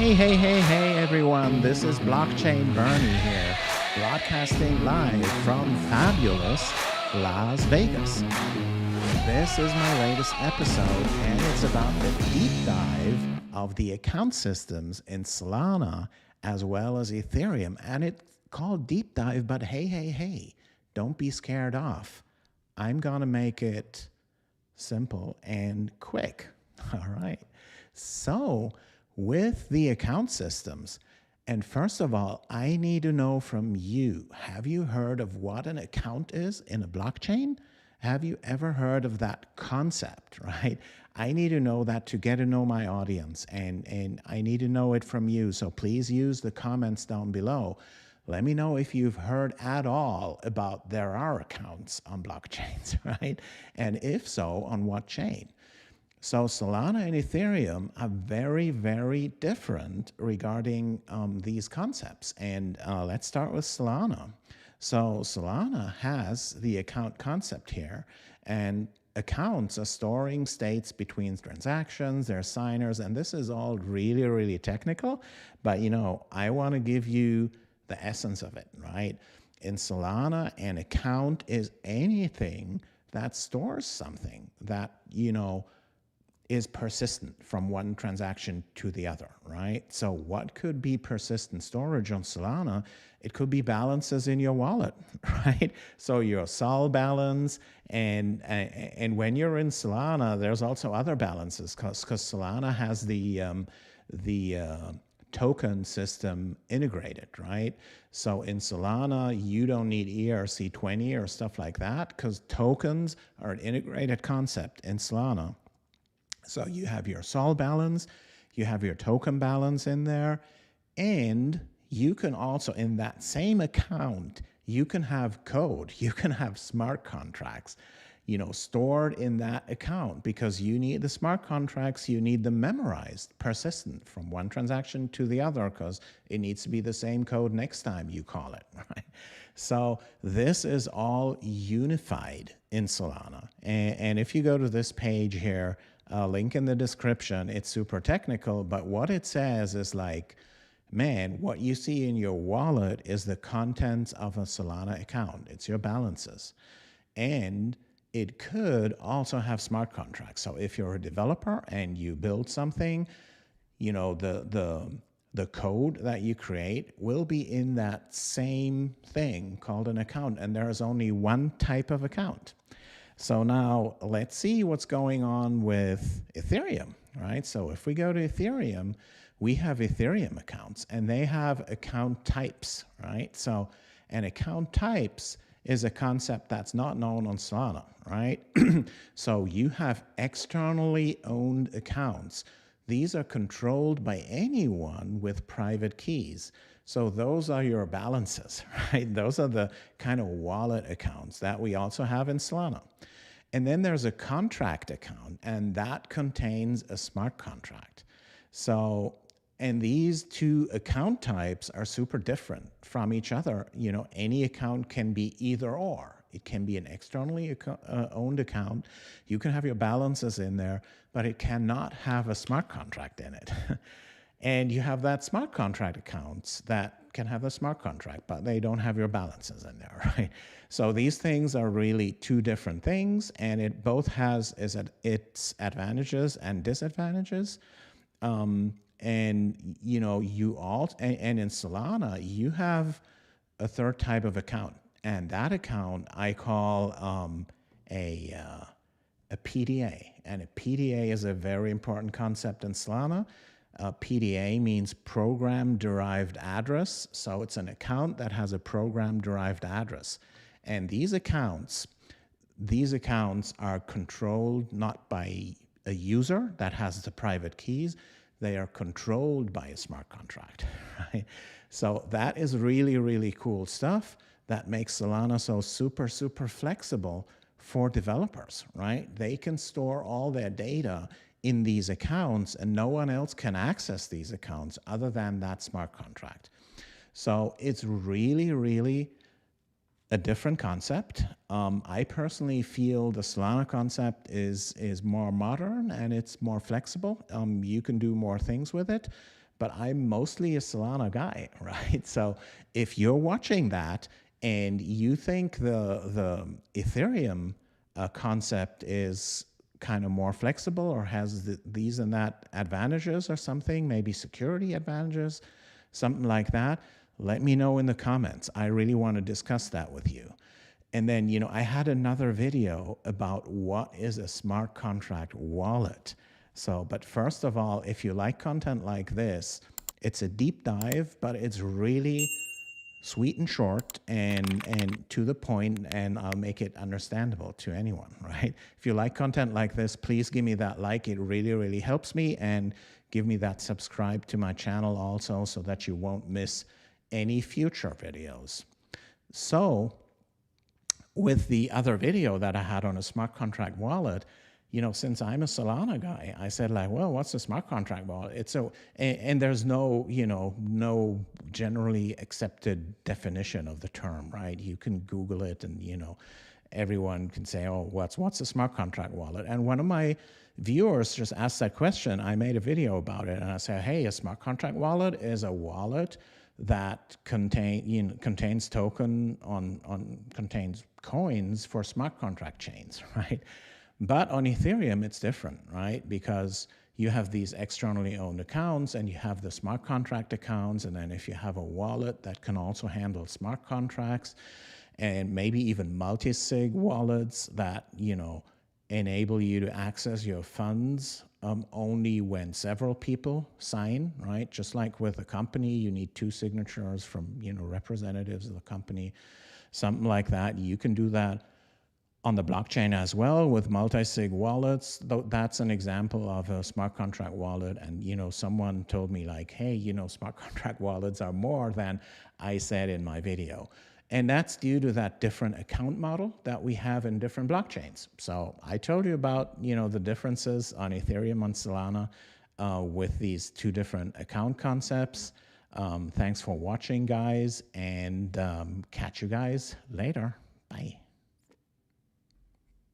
Hey, everyone. This is Blockchain Bernie here, broadcasting live from fabulous Las Vegas. This is my latest episode, and it's about the deep dive of the account systems in Solana as well as Ethereum. And it's called Deep Dive, but hey, don't be scared off. I'm going to make it simple and quick. All right. So, with the account systems, and first of all, I need to know from you, have you heard of what an account is in a blockchain? Have you ever heard of that concept, right? I need to know that to get to know my audience, and I need to know it from you. So please use the comments down below. Let me know if you've heard at all about there are accounts on blockchains, right? And if so, on what chain? So Solana and Ethereum are very, very different regarding these concepts. And let's start with Solana. So Solana has the account concept here, and accounts are storing states between transactions, they're signers, and this is all really, really technical. But, I want to give you the essence of it, right? In Solana, an account is anything that stores something that, is persistent from one transaction to the other, right? So what could be persistent storage on Solana? It could be balances in your wallet, right? So your Sol balance, and when you're in Solana, there's also other balances because Solana has the token system integrated, right? So in Solana, you don't need ERC20 or stuff like that because tokens are an integrated concept in Solana. So you have your Sol balance, you have your token balance in there, and you can also, in that same account, you can have code, you can have smart contracts, stored in that account because you need the smart contracts, you need them memorized, persistent from one transaction to the other because it needs to be the same code next time you call it, right? So this is all unified in Solana. And if you go to this page here, link in the description, it's super technical, but what it says is like, man, what you see in your wallet is the contents of a Solana account. It's your balances. And it could also have smart contracts. So if you're a developer and you build something, the code that you create will be in that same thing called an account. And there is only one type of account. So now let's see what's going on with Ethereum, right? So if we go to Ethereum, we have Ethereum accounts and they have account types, right? So an account types is a concept that's not known on Solana, right? So you have externally owned accounts. These are controlled by anyone with private keys. So those are your balances, right? Those are the kind of wallet accounts that we also have in Solana. And then there's a contract account, and that contains a smart contract. So, and these two account types are super different from each other. Any account can be either or. It can be an externally owned account. You can have your balances in there, but it cannot have a smart contract in it. And you have that smart contract accounts that can have a smart contract, but they don't have your balances in there, right? So these things are really two different things, and it both has its advantages and disadvantages. And in Solana, you have a third type of account, and that account I call a PDA, and a PDA is a very important concept in Solana. PDA means program-derived address, so it's an account that has a program-derived address. And these accounts are controlled not by a user that has the private keys, they are controlled by a smart contract, right? So that is really, really cool stuff that makes Solana so super, super flexible for developers, right? They can store all their data in these accounts and no one else can access these accounts other than that smart contract. So it's really, really a different concept. I personally feel the Solana concept is more modern and it's more flexible. You can do more things with it, but I'm mostly a Solana guy, right? So if you're watching that and you think the Ethereum concept is kind of more flexible or has these and that advantages or something, maybe security advantages, something like that, let me know in the comments. I really want to discuss that with you. And then, I had another video about what is a smart contract wallet. So, but first of all, if you like content like this, it's a deep dive, but it's really sweet and short and to the point, and I'll make it understandable to anyone, right? If you like content like this, please give me that like. It really, really helps me, and give me that subscribe to my channel also so that you won't miss any future videos. So with the other video that I had on a smart contract wallet, since I'm a Solana guy, I said like, well, what's a smart contract wallet? It's and there's no, no generally accepted definition of the term, right? You can Google it and, everyone can say, oh, what's a smart contract wallet? And one of my viewers just asked that question. I made a video about it, and I said, hey, a smart contract wallet is a wallet that contains contains coins for smart contract chains, right? But on Ethereum, it's different, right? Because you have these externally owned accounts, and you have the smart contract accounts, and then if you have a wallet that can also handle smart contracts, and maybe even multi-sig wallets that, enable you to access your funds only when several people sign, right? Just like with a company, you need 2 signatures from, representatives of the company, something like that. You can do that on the blockchain as well with multi-sig wallets. That's an example of a smart contract wallet. And, someone told me like, hey, smart contract wallets are more than I said in my video. And that's due to that different account model that we have in different blockchains. So I told you about, the differences on Ethereum and Solana with these 2 different account concepts. Thanks for watching, guys, and catch you guys later. Bye.